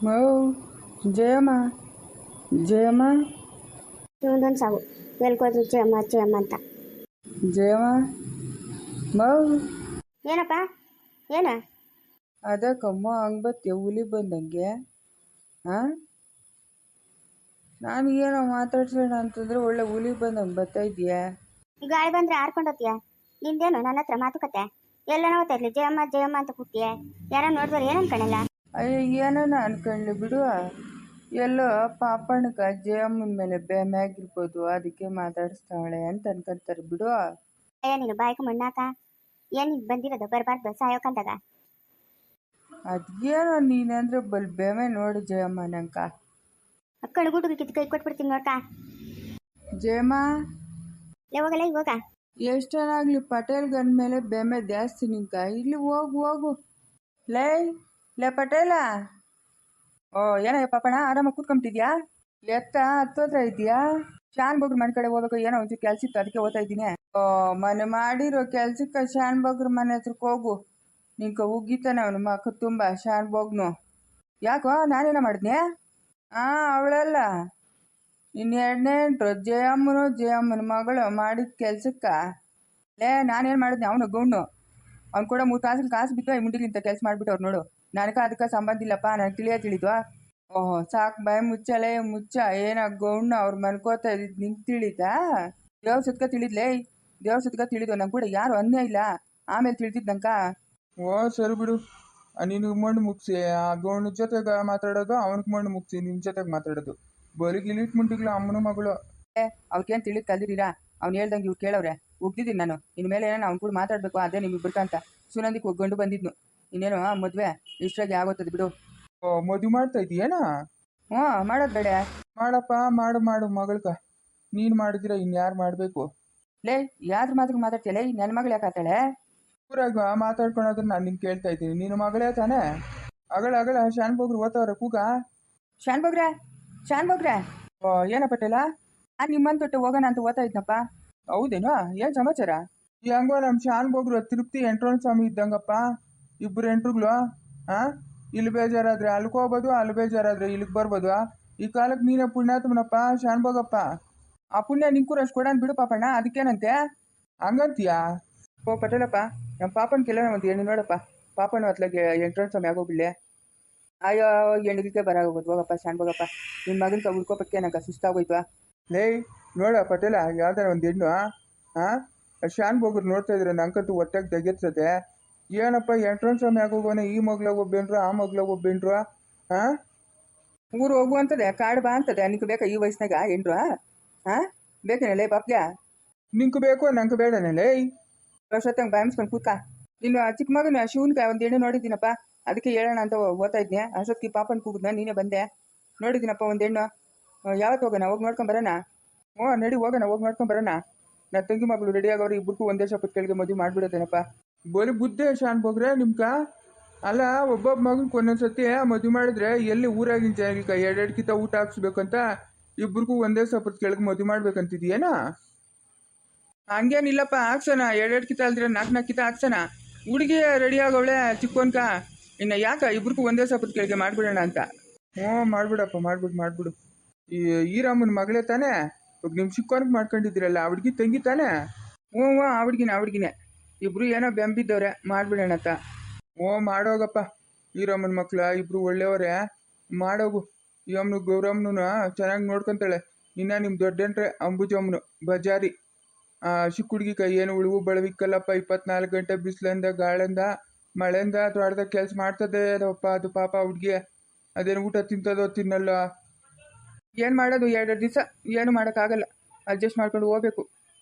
ಮೌ ಜಯಮ್ಮ ಜಯಮ್ಮ ಇವೊಂದೊಂದು ಸಾವು ಎಲ್ಕೋದ್ರು ಅಚ್ಚಮ್ಮ ಅಚ್ಚಮ್ಮ ಅಂತ. ಜಯಮ್ಮ ಮೌ ಏನಪ್ಪ ಏನ? ಅದಕ್ಕಮ್ಮ ಹಂಗೆ ಬತ್ತೀಯ ಹುಲಿ ಬಂದಂಗೆ? ಹಾಂ, ನಾನು ಏನೋ ಮಾತಾಡ್ಸೋಣ ಅಂತಂದ್ರೆ ಒಳ್ಳೆ ಹುಲಿ ಬಂದಂಗೆ ಬರ್ತಾ ಇದೆಯಾ? ಗಾಳಿ ಬಂದ್ರೆ ಆರ್ಕೊಂಡೋಗ್ತೀಯ? ನಿಂದೇನು ನನ್ನ ಹತ್ರ ಮಾತುಕತೆ? ಎಲ್ಲನೋ ಓದ್ತಾ ಇರ್ಲಿ ಜಯಮ್ಮ ಜಯಮ್ಮ ಅಂತ ಕೂಗ್ತೀಯ. ಯಾರೋ ನೋಡಿದ್ರೆ ಏನು ಅನ್ಕೊಳಲ್ಲ? ಅಯ್ಯೋ ಏನಾನ ಅನ್ಕೊಳ್ಳಿ ಬಿಡು. ಎಲ್ಲೋ ಪಾಪಣ್ಣಗ ಜಯಮ್ಮನ ಮೇಲೆ ಬೆಮ್ಯಾಗಿರ್ಬೋದು, ಅದಕ್ಕೆ ಮಾತಾಡಿಸ್ತಾವಳೆ ಅಂತ ಅನ್ಕೊಂತಾರೆ ಬಿಡು. ಅಯ್ಯ ನೀನು ಬಾಯ್ಕ ಮಣ್ಣಾಕ ಏನು ಬಂದಿರೋದು ಬರಬಾರ್ದು ಸಾಯೋ ಕಾಲದಾಗ. ಅದೇನೋ ನೀನಂದ್ರೆ ಬಲ್ ಬೆಮೆ ನೋಡಿ ಜಯಮ್ಮ ನಂಕ. ಕಣ್ಗುಡ್ಡು ಕಿತ್ತು ಕೈ ಕೊಟ್ಬಿಡ್ತೀನಿ ನೋಡ್ಕ. ಜಯಮ್ಮ ಹೋಗಲ್ಲ ಇವಾಗ. ಎಷ್ಟನಾಗ್ಲಿ ಪಟೇಲ್ ಗನ್ ಮೇಲೆ ಬೆಮೆ ಜಾಸ್ತಿ ನಿಂಕ. ಇಲ್ಲಿ ಹೋಗು ಹೋಗು. ಲೇ ಲೇ ಪಟೇಲ. ಓ ಏನಯ್ಯ ಪಾಪಣ ಆರಾಮಾಗಿ ಕೂತ್ಕೊಂಬಿಟ್ಟಿದ್ಯಾ? ಎತ್ತ ಹತ್ತೋತ್ರ ಇದೆಯಾ? ಶಾನ್ ಬಗ್ರ ಮನೆ ಕಡೆ ಹೋಗ್ಬೇಕು, ಏನೋ ಒಂಚೂರು ಕೆಲ್ಸ ಇತ್ತು ಅದಕ್ಕೆ ಓದ್ತಾ ಇದ್ದೀನಿ. ಓ ಮನೆ ಮಾಡಿರೋ ಕೆಲ್ಸಕ್ಕೆ ಶಾನ್ ಬಗ್ರ ಮನೆ ಹತ್ರಕ್ಕೆ ಹೋಗು. ನಿಂಕ ಉಗ್ಗಿತಾನೆ ಅವನು ಮಕ್ಕ ತುಂಬ ಶಾನ್ ಬಗ್ನು. ಯಾಕೋ ನಾನೇನೋ ಮಾಡಿದ್ನೆ? ಅವಳಲ್ಲ ಇನ್ನು ಎರಡನೇಂಟ್ರು ಜಯಮ್ಮನ ಮಗಳು ಮಾಡಿದ ಕೆಲ್ಸಕ್ಕ. ಲೇ ನಾನೇನು ಮಾಡಿದ್ನೆ? ಅವನು ಗೌಣ್ಣು ಅವ್ನು ಕೂಡ 3 ಕಾಸು ಬಿತ್ತು ಈ ಮುಂಡಿಲಿಂತ ಕೆಲಸ ಮಾಡಿಬಿಟ್ಟವ್ರು ನೋಡು. ನನಗೆ ಅದಕ್ಕೆ ಸಂಬಂಧ ಇಲ್ಲಪ್ಪ, ನನಗೆ ತಿಳಿದೋ. ಓಹೋ ಸಾಕು ಬಾಯಿ ಮುಚ್ಚಲೇ ಮುಚ್ಚ. ಏನ ಗೌಣ್ಣ ಅವ್ರು ಮನ್ಕೋತಾ ಇದ್ದಿದ್ದು ನಿಂಗೆ ತಿಳಿದಾ? ದೇವ್ರ ಸುತ್ಕ ತಿಳಿದ್ಲೇ, ದೇವ್ರ ಸುತ್ಕ ತಿಳಿದು. ನಂಗೆ ಕೂಡ ಯಾರು ಅನ್ಯ ಇಲ್ಲ, ಆಮೇಲೆ ತಿಳಿದಿದ್ದು ನಂಕ. ಓ ಸರಿ ಬಿಡು. ನಿನಗೆ ಮಣ್ಣು ಮುಗಿಸಿ ಆ ಗೌಣ ಜೊತೆಗೆ ಮಾತಾಡೋದು, ಅವನಿಗೆ ಮಣ್ಣು ಮುಗಿಸಿ ನಿನ್ನ ಜೊತೆಗೆ ಮಾತಾಡೋದು. ಬರೀ ಗಿಲಿಟ್ ಮುಂಟಿಗ್ಲ ಅಮ್ಮನ ಮಗಳು. ಅವ್ಕೇನು ತಿಳಿದು ಕಲ್ದಿರೀರಾ? ಅವ್ನು ಹೇಳ್ದಂಗೆ ಇವ್ರು ಕೇಳವ್ರೆ. ಉಗ್ದಿದ್ದೀನಿ ನಾನು. ಇನ್ಮೇಲೆ ಏನೋ ಅವ್ನು ಕೂಡ ಮಾತಾಡಬೇಕು, ಅದೇ ನಿಮ್ಮಿಬ್ಬರ್ಕಂತ ಸುನಂದಿಗೆ ಗಂಡು ಬಂದಿದ್ನು. ಇನ್ನೇನು ಮದುವೆ ಇಷ್ಟಾಗಿ ಆಗೋತದೆ ಬಿಡು. ಓ ಮದುವೆ ಮಾಡ್ತಾ ಇದೀಯೇನಾ? ಹ್ಞೂ ಮಾಡೋದು ಬೇಡ. ಮಾಡಪ್ಪ ಮಾಡು ಮಗಳ್ಕ. ನೀನು ಮಾಡಿದಿರ ಇನ್ಯಾರು ಮಾಡಬೇಕು? ಲೇ ಯಾದ್ರ ಮಾತ್ರ ಮಾತಾಡ್ತೀಯ? ಲೇ ನನ್ನ ಮಗಳು ಯಾಕೆ ಆತಾಳೆ? ಊರಾಗ ಮಾತಾಡ್ಕೊಳೋದ್ರೆ ನಾನು ನಿನ್ಗೆ ಕೇಳ್ತಾ ಇದ್ದೀನಿ. ನೀನು ಮಗಳೇ ತಾನೇ? ಅಗಳ ಶಾನ್ ಬೋಗ್ರು ಓದ್ತವ್ರೆ ಕೂಗ. ಶಾನ್ ಬಗ್ರೆ ಓ ಏನ ಪಟೇಲ? ನಾನು ನಿಮ್ಮನ್ ತೊಟ್ಟೆ ಹೋಗೋಣ ಅಂತ ಓದ್ತಾ ಇದ್ನಪ್ಪ. ಹೌದೇನು? ಏನು ಸಮಾಚಾರ? ಈ ಹಂಗೋ ನಮ್ಮ ಶಾನ್ ಬೋಗ್ರು ತಿರುಪ್ತಿ ಎಂಟ್ರೋಣ ಸ್ವಾಮಿ ಇದ್ದಂಗಪ್ಪ. ಇಬ್ಬರು ಎಂಟ್ರುಗಳು. ಇಲ್ಲಿ ಬೇಜಾರಾದ್ರೆ ಅಲ್ಲಿಗೆ ಹೋಗ್ಬೋದು, ಅಲ್ಲಿ ಬೇಜಾರಾದ್ರೆ ಇಲ್ಲಿಗೆ ಬರ್ಬೋದು. ಈ ಕಾಲಕ್ಕೆ ನೀನೇ ಪುಣ್ಯಾತ್ಮನಪ್ಪ ಶಾನ್ ಬೋಗಪ್ಪ. ಆ ಪುಣ್ಯ ನಿಂಕೂರು ಅಷ್ಟು ಕೊಡೋಣ ಬಿಡು ಪಾಪಣ್ಣ, ಅದಕ್ಕೇನಂತೆ? ಹಂಗಂತೀಯಾ? ಓ ಪಟೇಲಪ್ಪ, ನಮ್ಮ ಪಾಪನ ಕೆಲ ಒಂದು ಹೆಣ್ಣು ನೋಡಪ್ಪ. ಪಾಪನ ಹೊತ್ಲಾಗೆ ಎಂಟ್ರೆನ್ಸ್ ಸಮಯ ಆಗೋಗ್ಬಿಡ್ಲೆ. ಅಯ್ಯೋ ಹೆಣ್ಣಿಗೆ ಬರಾಗೋಗೋದು. ಹೋಗಪ್ಪ ಶಾನ್ ಬೋಗಪ್ಪ, ನಿನ್ನ ಮಗನ ಉಳ್ಕೊಪಕ್ಕೆ ನಂಗೆ ಸುಸ್ತಾಗೋಯ್ತು. ಲೇ ನೋಡ ಪಟೇಲ, ಯಾವ್ದಾರ ಒಂದು ಹೆಣ್ಣು ಶಾನ್ ಬೋಗ್ರು ನೋಡ್ತಾ ಇದ್ರೆ ನಂಗಂತೂ ಹೊಟ್ಟೆಗೆ ತೆಗೆರ್ತದೆ. ಏನಪ್ಪ ಎಂಟ್ರೆನ್ಸ್ ಸಮಯ ಆಗೋಗೋನೆ, ಈ ಮಗ್ಲಾಗ ಒಬ್ಬೆಂಡ್ರು ಆ ಮಗ್ಲಾಗ ಒಬ್ಬೆಂಡ್ರು. ಊರು ಹೋಗುವಂತದೆ, ಕಾಡು ಬಾ ಅಂತದೆ. ನಿಂಗೆ ಬೇಕಾ ಈ ವಯಸ್ಸಿನಾಗ ಹೆಣ್ರು? ಬೇಕೇನಲ್ಲೇ ಪಾಪ್ಯ? ನಿಂಗೆ ಬೇಕು ನಂಗೆ ಬೇಡನೇ ಲೇ? ವರ್ಷತ್ತಂಗೆ ಬಾಯಿಸ್ಕೊಂಡು ಕೂತ್ಕ. ಇನ್ನು ಚಿಕ್ಕ ಮಗನ ಶಿವನ್ಗೆ ಒಂದು ಹೆಣ್ಣು ನೋಡಿದ್ದೀನಪ್ಪ, ಅದಕ್ಕೆ ಹೇಳೋಣ ಅಂತ ಓದ್ತಾ ಇದ್ನೆ. ಅಷ್ಟೊತ್ತಿಗೆ ಪಾಪನ ಕೂಗಿದ್ನ, ನೀನೇ ಬಂದೆ. ನೋಡಿದ್ದೀನಪ್ಪ ಒಂದು ಹೆಣ್ಣು. ಯಾವತ್ತು ಹೋಗೋಣ? ಹೋಗಿ ನೋಡ್ಕೊಂಬರೋಣ. ನಡಿ ಹೋಗೋಣ, ಹೋಗಿ ನೋಡ್ಕೊಂಬರೋಣ. ನನ್ನ ತಂಗಿ ಮಗಳು ರೆಡಿ ಆಗೋರು, ಇಬ್ಬರಿಗೂ ಒಂದೇ ಶಪತ್ ಕೆಳಗೆ ಮದುವೆ ಮಾಡಿಬಿಡೋದೇನಪ್ಪ. ಬರೀ ಬುದ್ಧಿ ಶಾನ್ ಬೋಗ್ರೆ ನಿಮ್ಕ. ಅಲ್ಲ ಒಬ್ಬೊಬ್ಬ ಮಗನ್ಗೆ ಒಂದೊಂದ್ಸತಿ ಮದುವೆ ಮಾಡಿದ್ರೆ ಎಲ್ಲಿ ಊರಾಗಿನ ಜಾಗಕ್ಕೆ ಎರಡೆರಡು ಕಿತ ಊಟ ಹಾಕ್ಸ್ಬೇಕಂತ ಇಬ್ಬರಿಗೂ ಒಂದೇ ಸಪತ್ ಕೆಳಗೆ ಮದುವೆ ಮಾಡ್ಬೇಕಂತಿದ್ಯೇನಾ? ಹಂಗೇನಿಲ್ಲಪ್ಪ, ಹಾಕ್ಸೋಣ. ಎರಡೆರಡು ಕಿತ ಅಲ್ದಿರ 4 ಕಿತ ಹಾಕ್ಸೋಣ. ಹುಡುಗಿ ರೆಡಿ ಆಗೋವಳೆ ಚಿಕ್ಕೋನ್ಕ. ಇನ್ನು ಯಾಕ ಇಬ್ರಿಗೂ ಒಂದೇ ಸಪತ್ ಕೆಳಗೆ ಮಾಡ್ಬಿಡೋಣ ಅಂತ. ಮಾಡ್ಬಿಡಪ್ಪ, ಮಾಡ್ಬಿಡು. ಈ ಈರಮ್ಮನ ಮಗಳೇ ತಾನೇ? ಇವಾಗ ನಿಮ್ಮ ಚಿಕ್ಕೋನ್ಗೆ ಮಾಡ್ಕೊಂಡಿದ್ದೀರಲ್ಲ, ಆ ಹುಡುಗಿ ತಂಗಿ ತಾನೇ? ಹ್ಞೂ ಆ ಹುಡುಗಿನೇ. ಇಬ್ರು ಏನೋ ಬೆಂಬಿದ್ದವ್ರೆ, ಮಾಡ್ಬಿಡೋಣ ಅಂತ. ಮಾಡೋಗಪ್ಪ. ಈರಮ್ಮನ ಮಕ್ಳ ಇಬ್ರು ಒಳ್ಳೆಯವರೇ. ಮಾಡೋಗು. ಈ ಅಮ್ಮನು ಗೌರಮ್ಮನು ಚೆನ್ನಾಗಿ ನೋಡ್ಕೊಂತಾಳೆ. ಇನ್ನ ನಿಮ್ಮ ದೊಡ್ಡಂಟ್ರೆ ಅಂಬುಜಮ್ಮನು ಬಜಾರಿ. ಚಿಕ್ಕ ಹುಡುಗಿ ಕೈ ಏನು ಉಳುವು ಬಳವಿಕ್ಕಲ್ಲಪ್ಪ. 24 ಗಂಟೆ ಬಿಸಿಲಿಂದ ಗಾಳಿಂದ ಮಳೆಯಿಂದ ತೋಟದಾಗ ಕೆಲಸ ಮಾಡ್ತದೆ ಅದಪ್ಪ. ಅದು ಪಾಪ ಹುಡುಗಿ ಅದೇನು ಊಟ ತಿಂತದೋ ತಿನ್ನಲ್ಲ. ಏನು ಮಾಡೋದು? 2 ದಿವಸ ಏನು ಮಾಡೋಕ್ಕಾಗಲ್ಲ, ಅಡ್ಜಸ್ಟ್ ಮಾಡ್ಕೊಂಡು ಹೋಗ್ಬೇಕು.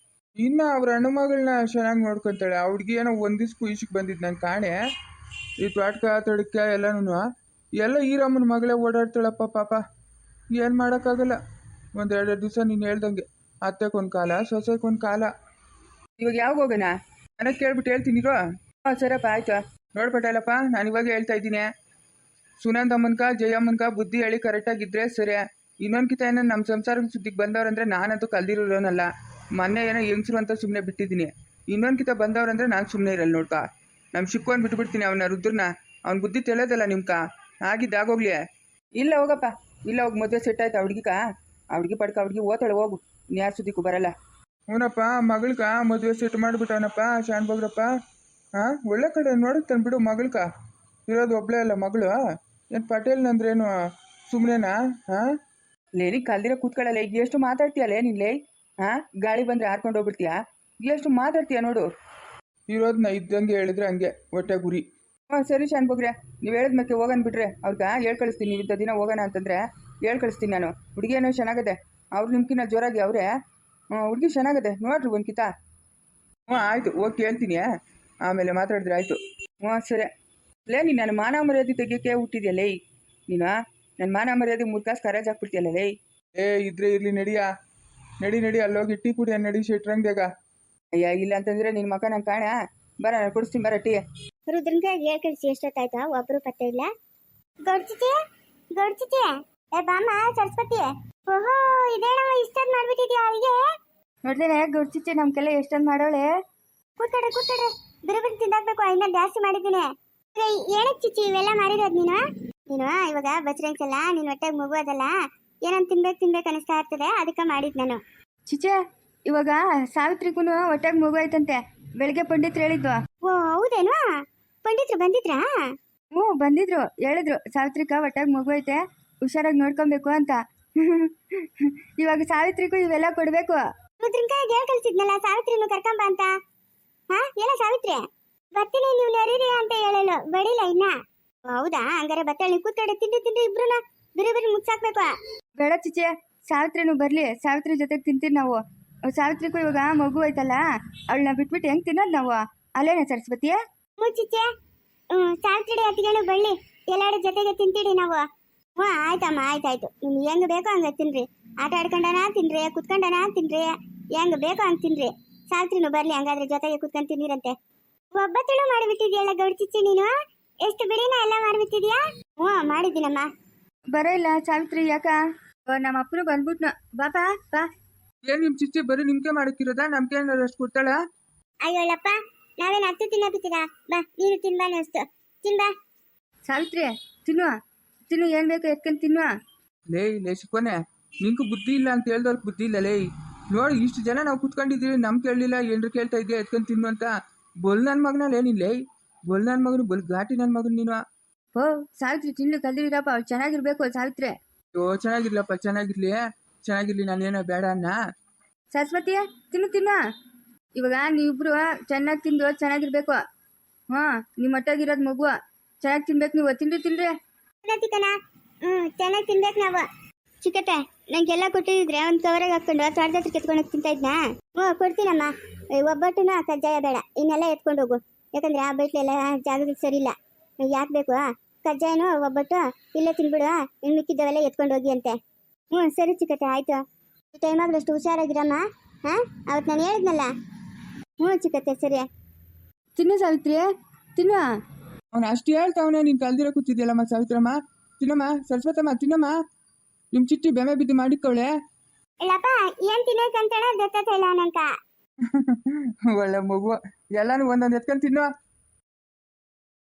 ಇನ್ನು ಅವ್ರ ಅಣ್ಣ ಮಗಳನ್ನ ಚೆನ್ನಾಗಿ ನೋಡ್ಕೊಂತಾಳೆ. ಆ ಹುಡುಗಿ ಏನೋ ಒಂದು ದಿವ್ಸಕ್ಕೂ ಈಶಕ್ಕೆ ಬಂದಿದ್ದು ನಂಗೆ ಕಾಣೆ. ಈ ತೋಟಕ ತೊಡಕ ಎಲ್ಲನೂ ಎಲ್ಲ ಈರಮ್ಮನ ಮಗಳೇ ಓಡಾಡ್ತಾಳಪ್ಪ ಪಾಪ. ಏನು ಮಾಡೋಕ್ಕಾಗಲ್ಲ. 1-2 ದಿವಸ ನೀನು ಹೇಳ್ದಂಗೆ ಅತ್ತೆಗೊಂದು ಕಾಲ, ಸೊಸೆಗೊಂದು ಕಾಲ. ಇವಾಗ ಯಾವಾಗ ಹೋಗೋಣ? ನನಗೆ ಕೇಳ್ಬಿಟ್ಟು ಹೇಳ್ತೀನಿರೋ. ಸರಪ್ಪ ಆಯ್ತು. ನೋಡ್ಬಿಟ್ಟಲ್ಲಪ್ಪ, ನಾನು ಇವಾಗ ಹೇಳ್ತಾ ಇದ್ದೀನಿ. ಸುನಂದಮ್ಮನ್ಕ ಜಯಮ್ಮನ್ಕ ಬುದ್ಧಿ ಹೇಳಿ ಕರೆಕ್ಟಾಗಿದ್ದರೆ ಸರಿ. ಇನ್ನೊಂದ್ಕಿತ ಏನೋ ನಮ್ಮ ಸಂಸಾರದ ಸುದ್ದಿಗೆ ಬಂದವ್ರಂದ್ರೆ ನಾನಂತೂ ಕಲ್ದಿರೋನಲ್ಲ. ಮೊನ್ನೆ ಏನೋ ಹೆಂಗ್ಸ್ರು ಅಂತ ಸುಮ್ಮನೆ ಬಿಟ್ಟಿದ್ದೀನಿ. ಇನ್ನೊಂದ್ಕಿತ ಬಂದವ್ರಂದ್ರೆ ನಾನು ಸುಮ್ಮನೆ ಇರಲ್ಲ ನೋಡ್ಕ. ನಮ್ಮ ಚಿಕ್ಕವನ್ ಬಿಟ್ಬಿಡ್ತೀನಿ ಅವನ ರುದ್ರನ. ಅವ್ನ ಬುದ್ಧಿ ತಿಳಿಯೋದಲ್ಲ ನಿಮ್ಕ. ಆಗಿದ್ದಾಗೋಗ್ಲಿ. ಇಲ್ಲ ಹೋಗಪ್ಪ, ಇಲ್ಲ ಹೋಗಿ ಮದುವೆ ಸೆಟ್ ಆಯ್ತು ಆ ಹುಡುಗಿ ಪಡ್ಕ ಹುಡುಗಿ ಓತಾಳೆ ಹೋಗು, ಇನ್ಯಾರ ಸುದ್ದಿಕ್ಕೂ ಬರಲ್ಲ. ಹ್ಞೂನಪ್ಪ, ಮಗಳ್ಕ ಮದುವೆ ಸೆಟ್ ಮಾಡಿಬಿಟ್ಟವನಪ್ಪ ಶಾನ್ಭೋಗ್ರಪ್ಪ. ಹಾಂ, ಒಳ್ಳೆ ಕಡೆ ನೋಡುತ್ತಾನೆ ಬಿಡು ಮಗಳ್ಕ. ಇರೋದು ಒಬ್ಳೇ ಅಲ್ಲ ಮಗಳು. ಏನು ಪಟೇಲ್ನಂದ್ರೇನು ಸುಮ್ಮನೆನಾ? ಹಾಂ, ಲೇನಿ ಕಲ್ದಿರ ಕೂತ್ಕೊಳ್ಳಲ್ಲ, ಈಗ ಎಷ್ಟು ಮಾತಾಡ್ತೀಯಲ್ಲೇ ನಿನ್ಲೇ? ಹಾಂ, ಗಾಳಿ ಬಂದರೆ ಹಾರ್ಕೊಂಡು ಹೋಗ್ಬಿಡ್ತೀಯಾ? ಎಷ್ಟು ಮಾತಾಡ್ತೀಯ ನೋಡು. ಇರೋದನ್ನ ಇದ್ದಂಗೆ ಹೇಳಿದ್ರೆ ಹಂಗೆ ಹೊಟ್ಟೆ ಗುರಿ. ಹಾಂ ಸರಿ ಶಾನ್ಭೋಗ್ರೆ, ನೀವು ಹೇಳಿದ ಮೇಲೆ ಹೋಗೋಣ ಬಿಟ್ರೆ ಅವ್ರಿಗೆ ಹೇಳ್ ಕಳಿಸ್ತೀನಿ. ನೀವು ಇಂಥ ದಿನ ಹೋಗೋಣ ಅಂತಂದರೆ ಹೇಳ್ ಕಳಿಸ್ತೀನಿ ನಾನು. ಹುಡುಗಿ ಏನೋ ಚೆನ್ನಾಗದೆ, ಅವ್ರು ನಿಮ್ಕಿನ್ನ ಜೋರಾಗಿ ಅವರೇ. ಹುಡುಗಿ ಚೆನ್ನಾಗದೆ ನೋಡ್ರಿ ಒಂದು ಕಿತ. ಹ್ಞೂ ಆಯಿತು, ಹೋಗಿ ಕೇಳ್ತೀನಿ, ಆಮೇಲೆ ಮಾತಾಡಿದ್ರೆ ಆಯಿತು. ಹ್ಞೂ ಸರಿ. ನೀನು ನನ್ನ ಮಾನ ಮರ್ಯಾದೆ ತೆಗಿಯೋಕ್ಕೆ ಹುಟ್ಟಿದ್ಯಾ ಲೇ ನೀನು? ನನ್ನ ಮಾನ ಮರ್ಯಾದೆ ಮುರ್ಕಾಸು ಕರಾಜ್ ಹಾಕ್ಬಿಡ್ತೀಯಲ್ಲ ಲೇ. ಇದ್ರೆ ಇರಲಿ, ನಡಿಯಾ ನಡಿ ಅಲ್ಲೋಗಿ ಟೀ ಕುಡಿಯ, ನಡಿ ಶೆಟ್ರಂಗ್ದಾಗ. ಅಯ್ಯ ಇಲ್ಲ ಅಂತಂದರೆ ನಿನ್ನ ಮಕ್ಕ ನಂಗೆ ಕಾಣ. ಬರ ನಾನು ಕೊಡಿಸ್ತೀನಿ, ಬರ ಟೀ. ರುದ್ರನ್ಗೆ ಹೇಳ್ ಕಳಿಸಿ ಎಷ್ಟೊತ್ತಾಯ್ತಾ, ಒಬ್ರು ಪತ್ತೆ ಇಲ್ಲ. ಗೌಡ್ಚಿಚಿ ಏ ಬಾಮ ಸರಸ್ವತಿ. ಓಹೋ, ಇದೇನವ ಇಷ್ಟೊಂದು ಮಾಡ್ಬಿಟ್ಟಿದ್ಯಾ ಅವಳಿಗೆ? ನೋಡ್ದೇನೆ ಗೌಡ್ಚಿಚ್ಚಿ ನಮ್ಗೆಲ್ಲ ಎಷ್ಟೊಂದು ಮಾಡೋಳೆ. ಕೂತ್ಕಡ್ರೆ ಬಿರು ತಿಂದಾಕ್ಬೇಕು, ಇನ್ನ ಜಾಸ್ತಿ ಮಾಡಿದ್ದೀನಿ. ಏನಕ್ಕೆ ಚಿಚ್ಚಿ ಇವೆಲ್ಲ ಮಾಡಿರೋದು ನೀನು? ಇವಾಗ ಬಚ್ರಂಗ್ಸಲ್ಲ, ನೀನು ಹೊಟ್ಟೆಗೆ ಮಗು ಅದಲ್ಲ, ಏನಂತ ತಿನ್ಬೇಕು ಅನಿಸ್ತಾ ಇರ್ತದೆ, ಅದಕ್ಕೆ ಮಾಡಿದ್ ನಾನು. ಚಿಚೆ, ಇವಾಗ ಸಾವಿತ್ರಿಗೂ ಹೊಟ್ಟೆಗೆ ಮಗು ಆಯ್ತಂತೆ, ಬೆಳಗ್ಗೆ ಪಂಡಿತ್ರು ಹೇಳಿದ್ವು. ಓ ಹೌದೇನು? ಪಂಡಿತ್ರು ಬಂದಿದ್ರಾ? ಹ್ಞೂ ಬಂದಿದ್ರು, ಹೇಳಿದ್ರು ಸಾವಿತ್ರಿಕ ಹೊಟ್ಟೆಗೆ ಮಗು ಐತೆ, ಹುಷಾರಾಗಿ ನೋಡ್ಕೊಬೇಕು ಅಂತ. ಇವಾಗ ಸಾವಿತ್ರಿಗೂ ಇವೆಲ್ಲ ಕೊಡ್ಬೇಕು. ರುದ್ರನ್ಕಾಯಿಗೆ ಹೇಳ್ ಕಳ್ಸಿದ್ನಲ್ಲ ಸಾವಿತ್ರಿನು ಕರ್ಕೊಂಬ ಅಂತ. ಹಾ, ಎಲ್ಲ ಸಾವಿತ್ರಿ ಬರ್ತೀನಿ ನೀವು ನರೀರಿ ಅಂತ ಹೇಳಲು ಬಡಿಲ್ಲ ಇನ್ನ. ಹೌದಾ, ಹಂಗಾರೆ ಬತ್ತಾಳೆ. ಕೂತ್ಕಡೆ ತಿಂಡಿ ಇಬ್ರು ಬಿರಿ ಮುಚ್ಚಾಕ್ಬೇಕು. ಬೇಡ ಚಿಚೆ, ಸಾವಿತ್ರಿನೂ ಬರಲಿ, ಸಾವಿತ್ರಿ ಜೊತೆಗೆ ತಿಂತೀವಿ ನಾವು. ಸಾವಿತ್ರಿಗೂ ಇವಾಗ ಮಗು ಐತಲ್ಲ, ಅವಳನ್ನ ಬಿಟ್ಬಿಟ್ಟು ಹೆಂಗೆ ತಿನ್ನೋದು ನಾವು? ಅಲ್ಲೇನ ಸರಸ್ವತಿ? ಮುಚ್ಚಿಚ್ಚೆ, ಸಾವಿತ್ರಿ ಅತ್ತಿಗೆನು ಬಳ್ಳಿ ಎಲ್ಲಾರು ಜೊತೆಗೆ ತಿಂತೀರಿ ನಾವು. ಹ್ಞೂ ಆಯ್ತಮ್ಮ, ಆಯ್ತಾಯ್ತು. ನಿಮ್ಗೆ ಹೆಂಗ್ ಬೇಕೋ ಹಂಗೆ ತಿನ್ರಿ. ಆಟ ಆಡ್ಕೊಂಡನ ತಿನ್ರಿ, ಕುತ್ಕೊಂಡನ ತಿನ್ರಿ, ಹೆಂಗ್ ಬೇಕೋ ಹಂಗೆ ತಿನ್ರಿ. ಸಾವಿತ್ರಿನೂ ಬರ್ಲಿ, ಹಂಗಾದ್ರೆ ಜೊತೆಗೆ ಕುತ್ಕೊಂಡು ತಿನ್ನಿರಂತೆ. ಒಬ್ಬತ್ತಳು ಮಾಡಿಬಿಟ್ಟಿದ್ಯಲ್ಲ ಗೌಡ್ಚಿಚ್ಚಿ ನೀನು, ಎಷ್ಟು ಬಿಡಿನ ಎಲ್ಲ ಮಾಡಿಬಿಟ್ಟಿದ್ಯಾ? ಹ್ಞೂ ಮಾಡಿದ್ದೀನಮ್ಮ. ಬರೋ ಇಲ್ಲ ಸಾವಿತ್ರಿ, ಯಾಕ? ನಮ್ಮ ಅಪ್ಪನು ಬಂದ್ಬಿಟ್ನು. ಬಾಪಾ ಬಾ. ಏನು ನಿಮ್ಮ ಚಿಚ್ಚಿ ಬರೀ ನಿಮ್ಗೆ ಮಾಡಕ್ಕಿರೋದಾ? ನಮ್ಗೆ ಏನಾರು ಅಷ್ಟು ಕೊಡ್ತಾಳ? ಅಯ್ಯೋಳಪ್ಪ, ನಾವೇನು ಹತ್ತು ತಿನ್ನಬಿಟ್ಟಿರಾ? ಬಾ ನೀನು ತಿನ್ಬಾ ಅನಿಸ್ತು, ತಿನ್ಬಾ. ಸಾವಿತ್ರಿ ತಿನ್ನು, ಏನು ಬೇಕು ಎತ್ಕೊಂಡು ತಿನ್ನು. ಲೇ ಶಿಕೋನೆ, ನಿಂಗೂ ಬುದ್ಧಿ ಇಲ್ಲ ಅಂತ ಹೇಳ್ದವ್ರಿಗೆ ಬುದ್ಧಿ ಇಲ್ಲ ಲೇ. ನೋಡಿ, ಇಷ್ಟು ಜನ ನಾವು ಕುತ್ಕೊಂಡಿದ್ದೀವಿ, ನಮ್ಗೆ ಕೇಳಲಿಲ್ಲ, ಏನ್ರು ಕೇಳ್ತಾ ಇದೆಯಾ ಎತ್ಕೊಂಡು ತಿನ್ನು ಅಂತ. ಬೊಲ್ ನನ್ನ ಮಗನಲ್ಲಿ ಏನಿಲ್ಲ, ಬೊಲ್ ನನ್ನ ಮಗನು, ಬೊಲ್ ಘಾಟಿ ನನ್ನ ಮಗನು ನೀನು. ಓ ಸಾವಿತ್ರಿ ತಿನ್ನು, ಕಲ್ದಿರಪ್ಪ, ಅವ್ಳು ಚೆನ್ನಾಗಿರ್ಬೇಕು ಸಾವಿತ್ರಿ. ಚೆನ್ನಾಗಿರ್ಲಪ್ಪ, ಚೆನ್ನಾಗಿರ್ಲಿ, ನಾನೇನೋ ಬೇಡ ಅನ್ನ. ಸರಸ್ವತಿ ತಿನ್ನು. ಇವಾಗ ನೀವಿಬ್ರು ಚೆನ್ನಾಗಿ ತಿಂದು ಚೆನ್ನಾಗಿರ್ಬೇಕು. ನಿಮ್ಮ ಹೊಟ್ಟೆಗಿರೋದು ಮಗು ಚೆನ್ನಾಗಿ ತಿನ್ಬೇಕು. ನೀವು ತಿನ್ರಿ. ಚೆನ್ನಾಗಿ ತಿನ್ಬೇಕು ನಾವು. ಚಿಕ್ಕತ್ತೆ, ನಂಗೆಲ್ಲ ಕೊಟ್ಟಿದ್ರೆ ಒಂದು ಕವರಾಗ ಹಾಕೊಂಡು ತೋಟದ ಹತ್ರ ಕೆತ್ಕೊಂಡೋಗಿ ತಿಂತಾ ಇದ್ನಾ? ಕೊಡ್ತೀನಮ್ಮ. ಒಬ್ಬಟ್ಟುನ ಕಜ್ಜಾಯ ಬೇಡ, ಇನ್ನೆಲ್ಲ ಎತ್ಕೊಂಡು ಹೋಗು. ಯಾಕಂದ್ರೆ ಆ ಬೈಟ್ಲೆಲ್ಲ ಜಾಗದಲ್ಲಿ ಸರಿ ಇಲ್ಲ. ಯಾಕೆ ಬೇಕು? ಕಜ್ಜಾಯನು ಒಬ್ಬಟ್ಟು ಇಲ್ಲೇ ತಿನ್ಬಿಡು, ಇನ್ನು ಮಿಕ್ಕಿದ್ದವೆಲ್ಲ ಎತ್ಕೊಂಡು ಹೋಗಿ ಅಂತೆ. ಸರಿ ಚಿಕ್ಕತ್ತೆ, ಆಯ್ತು. ಈ ಟೈಮಾಗಲೂ ಅಷ್ಟು ಹುಷಾರಾಗಿರಮ್ಮ. ಅವತ್ತು ನಾನು ಹೇಳಿದ್ನಲ್ಲ. ಚಿಕ್ಕತ್ತೆ ಸರಿ. ತಿನ್ನು ಸಾವಿತ್ರಿ, ತಿನ್ನು. ಅವ್ನು ಅಷ್ಟು ಹೇಳ್ತಾವನೆ, ನೀನು ಕಲ್ದಿರೋ ಕೂತಿದ್ಯಲ್ಲಮ್ಮ ಸಾವಿತ್ರಮ್ಮ. ತಿನ್ನಮ್ಮ, ಸರಸ್ವತಮ್ಮ ತಿನ್ನಮ್ಮ. ನಿಮ್ಮ ಚಿಟ್ಟಿ ಬೆಮೆ ಬಿದ್ದು ಮಾಡಿಕೊಳ್ಳೆ. ಇಲ್ಲಪ್ಪ, ಏನ್ ತಿನ್ನಕಂತಾಳ ಗೊತ್ತಾಗ್ತಾ ಇಲ್ಲ ನಂಕ. ಒಳ್ಳೆ ಮಗು, ಎಲ್ಲಾನು ಒಂದೊಂದು ಎತ್ಕೊಂಡು ತಿನ್ನು.